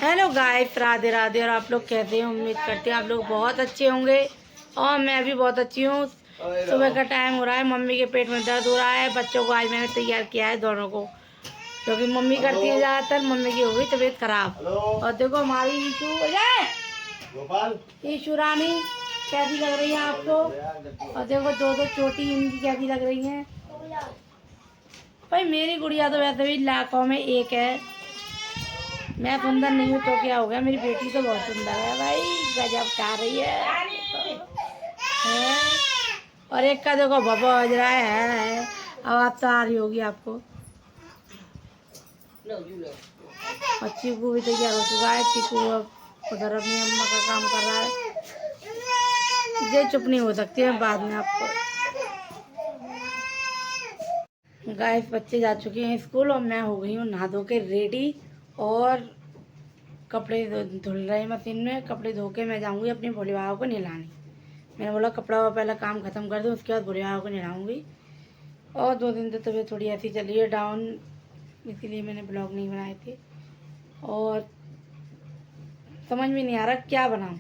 Hello guys, Radhe Radhe. और आप लोग कैसे हैं? उम्मीद करते हैं आप लोग बहुत अच्छे होंगे और मैं भी बहुत अच्छी हूँ। सुबह का टाइम हो रहा है, मम्मी के पेट में दर्द हो रहा है। बच्चों को आज मैंने तैयार किया है दोनों को, क्योंकि मम्मी करती है ज़्यादातर। मम्मी की हो गई तबीयत खराब। और देखो हमारी ईशू रानी कैसी लग रही है आपको। और देखो दो दो चोटी इनकी कैसी लग रही है। भाई मेरी गुड़िया तो वैसे भी लाखों में एक है। मैं सुंदर नहीं हूँ तो क्या हो गया, मेरी बेटी तो बहुत सुंदर है भाई, गजब खा रही है। और एक का देखो बाबा बज रहा है। अब आप तो आ रही होगी आपको। और चीकू भी तैयार हो चुका है। चीकू अब उधर अपनी अम्मा का काम कर रहा है। ये चुप नहीं हो सकती है, बाद में आपको। गाइस बच्चे जा चुके हैं स्कूल और मैं हो गई हूँ नहा धो के रेडी। और कपड़े धुल रहे हैं मशीन में। कपड़े धो के मैं जाऊँगी अपने भोले बाबा को नहलाने। मैंने बोला कपड़ा पहले काम ख़त्म कर दूँ, उसके बाद भोले बाबा को नहलाऊँगी। और 2 दिन तो तबीयत थोड़ी ऐसी चली है डाउन, इसीलिए मैंने ब्लॉग नहीं बनाए थे। और समझ में नहीं आ रहा क्या बनाऊँ।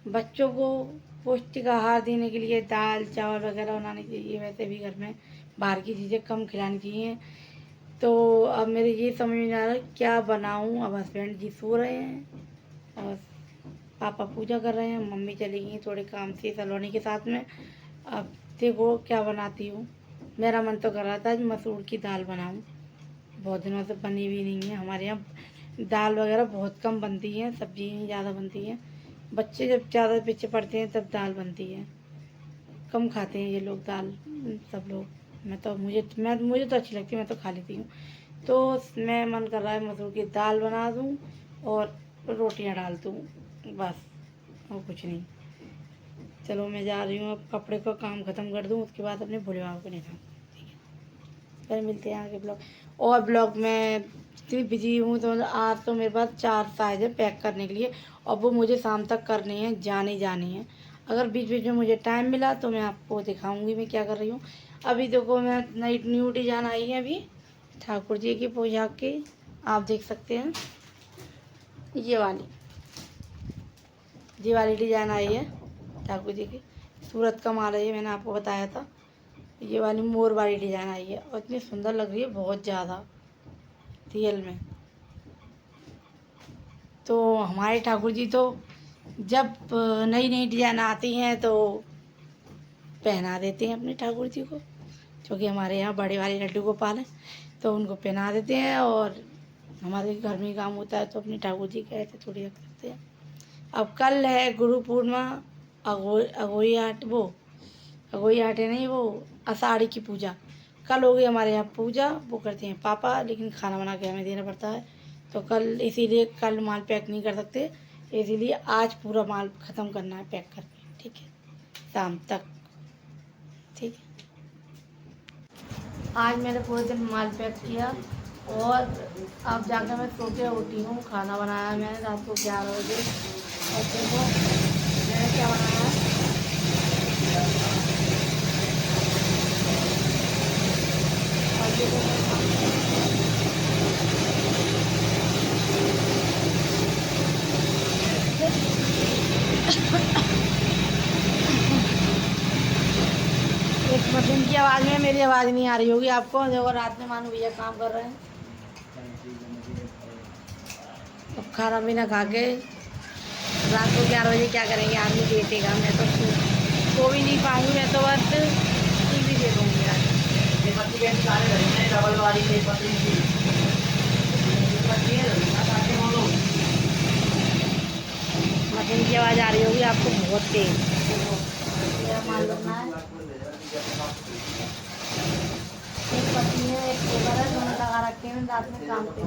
बच्चों को पौष्टिक आहार देने के लिए दाल चावल वगैरह बनानी चाहिए। वैसे भी घर में बाहर की चीज़ें कम खिलानी चाहिए। तो अब मेरे ये समझ में नहीं आ रहा क्या बनाऊँ। अब हस्बैंड जी सो रहे हैं और पापा पूजा कर रहे हैं। मम्मी चली गई थोड़े काम से सलोनी के साथ में। अब देखो क्या बनाती हूँ। मेरा मन तो कर रहा था आज मसूर की दाल बनाऊँ, बहुत दिनों से बनी भी नहीं है। हमारे यहाँ दाल वगैरह बहुत कम बनती है, सब्जी ही ज़्यादा बनती है। बच्चे जब ज़्यादा पीछे पड़ते हैं तब दाल बनती है। कम खाते हैं ये लोग दाल, सब लोग। मैं तो मुझे तो अच्छी लगती है, मैं तो खा लेती हूँ। तो मैं मन कर रहा है मसूर की दाल बना दूँ और रोटियां डाल दूँ, बस और कुछ नहीं। चलो मैं जा रही हूँ, अब कपड़े का काम ख़त्म कर दूँ, उसके बाद अपने भोले बाबा को निकाल। ठीक है, फिर मिलते हैं आगे ब्लॉग। और ब्लॉग में इतनी बिजी हूँ तो आज तो मेरे पास 4 साइज है पैक करने के लिए, और वो मुझे शाम तक करनी है, जानी है। अगर बीच बीच में मुझे टाइम मिला तो मैं आपको दिखाऊंगी मैं क्या कर रही हूँ। अभी देखो मैं नई न्यू डिजाइन आई है अभी ठाकुर जी की पोशाक की, आप देख सकते हैं। ये वाली डिजाइन आई है ठाकुर जी की। सूरत का माल है ये, मैंने आपको बताया था। ये वाली मोर वाली डिजाइन आई है और इतनी सुंदर लग रही है, बहुत ज़्यादा रियल में। तो हमारे ठाकुर जी तो जब नई नई डिजाइन आती हैं तो पहना देते हैं अपने ठाकुर जी को, क्योंकि हमारे यहाँ बड़े वाले लड्डू गोपाल हैं तो उनको पहना देते हैं। और हमारे घर में काम होता है तो अपने ठाकुर जी के ऐसे थोड़ी रख सकते हैं। अब कल है गुरु पूर्णिमा, अगोई आट वो अगोई आटे नहीं, वो आषाढ़ी की पूजा। कल होगी हमारे यहाँ पूजा, वो करते हैं पापा, लेकिन खाना बना के हमें देना पड़ता है। तो कल इसीलिए कल माल पैक नहीं कर सकते, इसीलिए आज पूरा माल ख़त्म करना है पैक करके। ठीक है, शाम तक। ठीक है, आज मैंने पूरे दिन माल पैक किया और अब जाकर मैं सो के उठी हूँ। खाना बनाया मैंने रात को 11 बजे। और देखो मैंने क्या बनाया है। और देखो एक मशीन की आवाज़ में मेरी आवाज़ नहीं आ रही होगी आपको। देखो रात में मानो भैया काम कर रहे हैं। अब खाना पीना खा के रात को 11 बजे क्या करेंगे आदमी, लेटेगा। मैं तो सो भी नहीं पाऊँगी, मैं तो बस टीवी देखूँगी आज। मशीन की आवाज़ आ रही होगी आपको बहुत तेज। मेरा माल बनना है, एक पत्नी है एक पेपर है, दोनों लगा रखे हैं रात में काम पे।